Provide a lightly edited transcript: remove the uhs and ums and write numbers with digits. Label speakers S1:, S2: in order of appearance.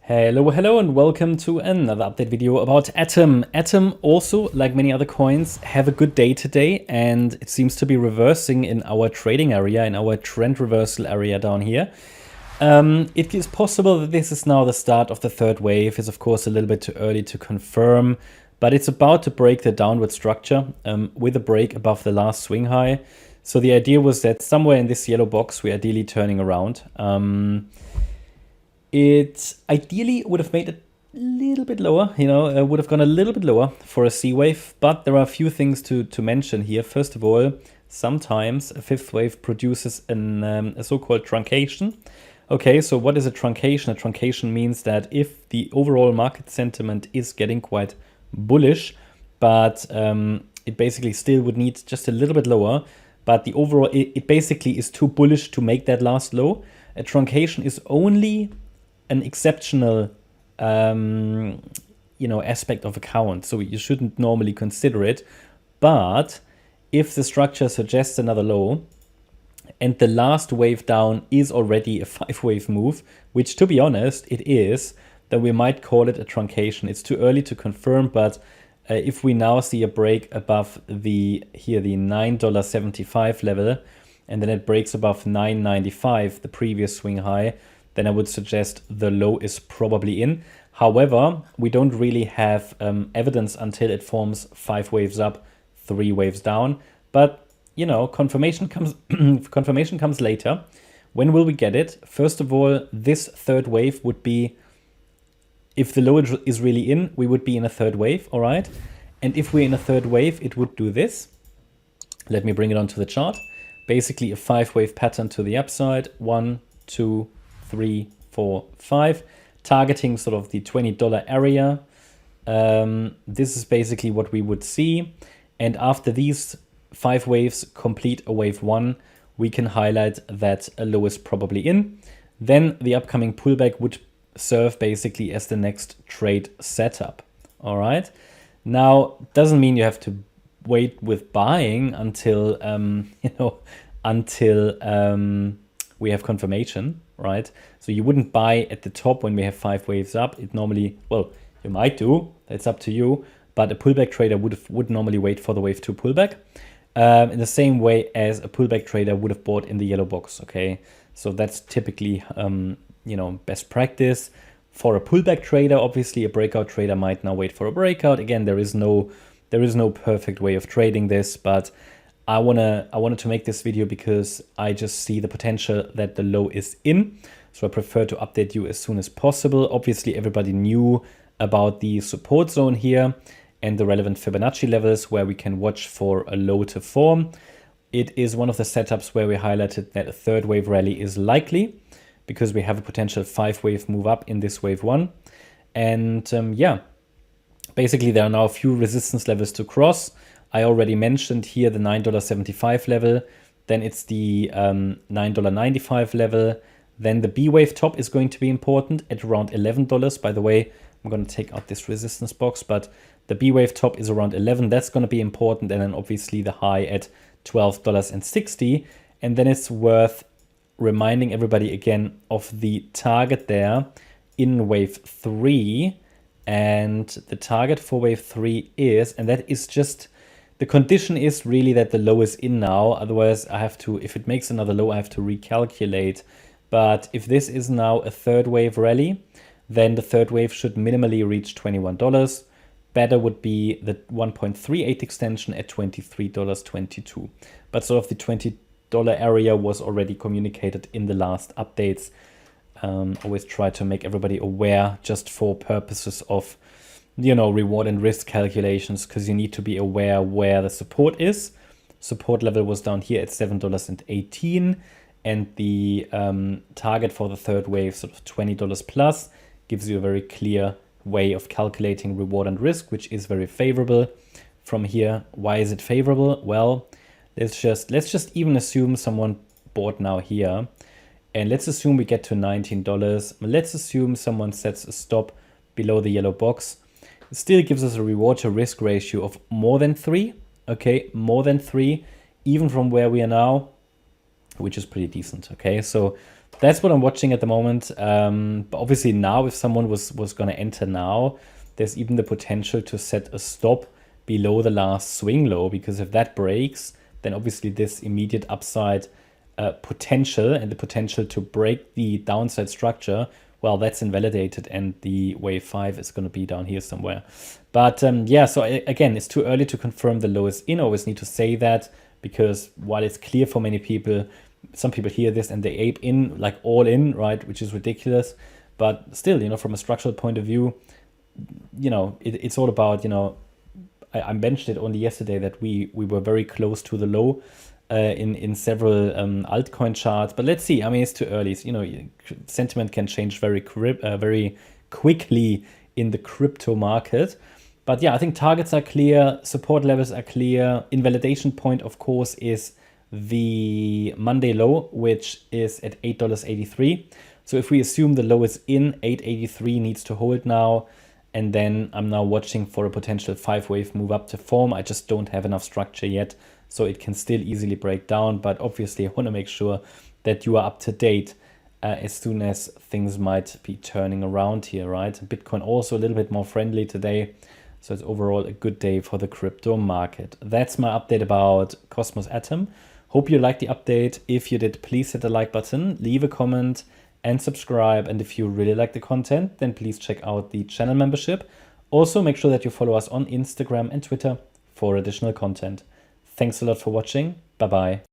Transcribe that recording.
S1: Hello, and welcome to another update video about Atom. Atom also, like many other coins, have a good day today, and it seems to be reversing in our trading area, in our trend reversal area down here. It is possible that this is now the start of the third wave. It's of course a little bit too early to confirm, but it's about to break the downward structure with a break above the last swing high. So the idea was that somewhere in this yellow box, we're ideally turning around. It ideally would have made it a little bit lower, would have gone a little bit lower for a C wave, but there are a few things to mention here. First of all, sometimes a fifth wave produces a so-called truncation. Okay, so what is a truncation? A truncation means that if the overall market sentiment is getting quite bullish, but it basically still would need just a little bit lower, but the overall, it basically is too bullish to make that last low. A truncation is only an exceptional aspect of a count, so you shouldn't normally consider it. But if the structure suggests another low and the last wave down is already a 5-wave move, which to be honest it is, then we might call it a truncation. It's too early to confirm, but if we now see a break above the $9.75 level, and then it breaks above $9.95, the previous swing high, then I would suggest the low is probably in. However, we don't really have evidence until it forms 5 waves up, 3 waves down. But, confirmation comes later. When will we get it? First of all, this third wave would be, if the low is really in, we would be in a third wave, all right? And if we're in a third wave, it would do this. Let me bring it onto the chart. Basically a 5-wave pattern to the upside. 1, 2, 3, 4, 5, targeting sort of the $20 area. This is basically what we would see. And after these 5 waves complete a wave 1, we can highlight that a low is probably in. Then the upcoming pullback would serve basically as the next trade setup. All right. Now, doesn't mean you have to wait with buying until, we have confirmation, right? So you wouldn't buy at the top when we have 5 waves up. It normally, well, you might do, it's up to you, but a pullback trader would normally wait for the wave 2 pullback in the same way as a pullback trader would have bought in the yellow box, okay? So that's typically, best practice. For a pullback trader, obviously a breakout trader might now wait for a breakout. Again, there is no perfect way of trading this, but I wanted to make this video because I just see the potential that the low is in. So I prefer to update you as soon as possible. Obviously, everybody knew about the support zone here and the relevant Fibonacci levels where we can watch for a low to form. It is one of the setups where we highlighted that a third wave rally is likely because we have a potential 5-wave move up in this wave 1. And basically there are now a few resistance levels to cross. I already mentioned here the $9.75 level, then it's the $9.95 level, then the B wave top is going to be important at around $11. By the way, I'm going to take out this resistance box, but the B wave top is around 11. That's going to be important, and then obviously the high at $12.60. And then it's worth reminding everybody again of the target there in wave 3. And the target for wave 3 is, and that is just, the condition is really that the low is in now. Otherwise, I have to, if it makes another low, I have to recalculate. But if this is now a third wave rally, then the third wave should minimally reach $21. Better would be the 1.38 extension at $23.22. But sort of the $20 area was already communicated in the last updates. Always try to make everybody aware just for purposes of reward and risk calculations, because you need to be aware where the support is. Support level was down here at $7.18, and the target for the third wave, sort of $20 plus, gives you a very clear way of calculating reward and risk, which is very favorable from here. Why is it favorable? Well, let's just even assume someone bought now here, and let's assume we get to $19. Let's assume someone sets a stop below the yellow box. It still gives us a reward to risk ratio of more than 3, okay, more than 3, even from where we are now, which is pretty decent, okay? So that's what I'm watching at the moment. But obviously now, if someone was going to enter now, there's even the potential to set a stop below the last swing low, because if that breaks, then obviously this immediate upside potential and the potential to break the downside structure, well, that's invalidated, and the wave 5 is going to be down here somewhere. But yeah, so again, it's too early to confirm the low is in. I always need to say that, because while it's clear for many people, some people hear this and they ape in, like all in, right, which is ridiculous. But still, you know, from a structural point of view, you know, it's all about, you know, I mentioned it only yesterday that we were very close to the low in several altcoin charts. But let's see. I mean, it's too early. You know, sentiment can change very quickly in the crypto market. But yeah, I think targets are clear, support levels are clear. Invalidation point, of course, is the Monday low, which is at $8.83. So if we assume the low is in, $8.83 needs to hold now. And then I'm now watching for a potential 5-wave move up to form. I just don't have enough structure yet, so it can still easily break down. But obviously, I want to make sure that you are up to date as soon as things might be turning around here, right? Bitcoin also a little bit more friendly today. So it's overall a good day for the crypto market. That's my update about Cosmos Atom. Hope you liked the update. If you did, please hit the like button, leave a comment, and subscribe. And if you really like the content, then please check out the channel membership. Also, make sure that you follow us on Instagram and Twitter for additional content. Thanks a lot for watching. Bye-bye.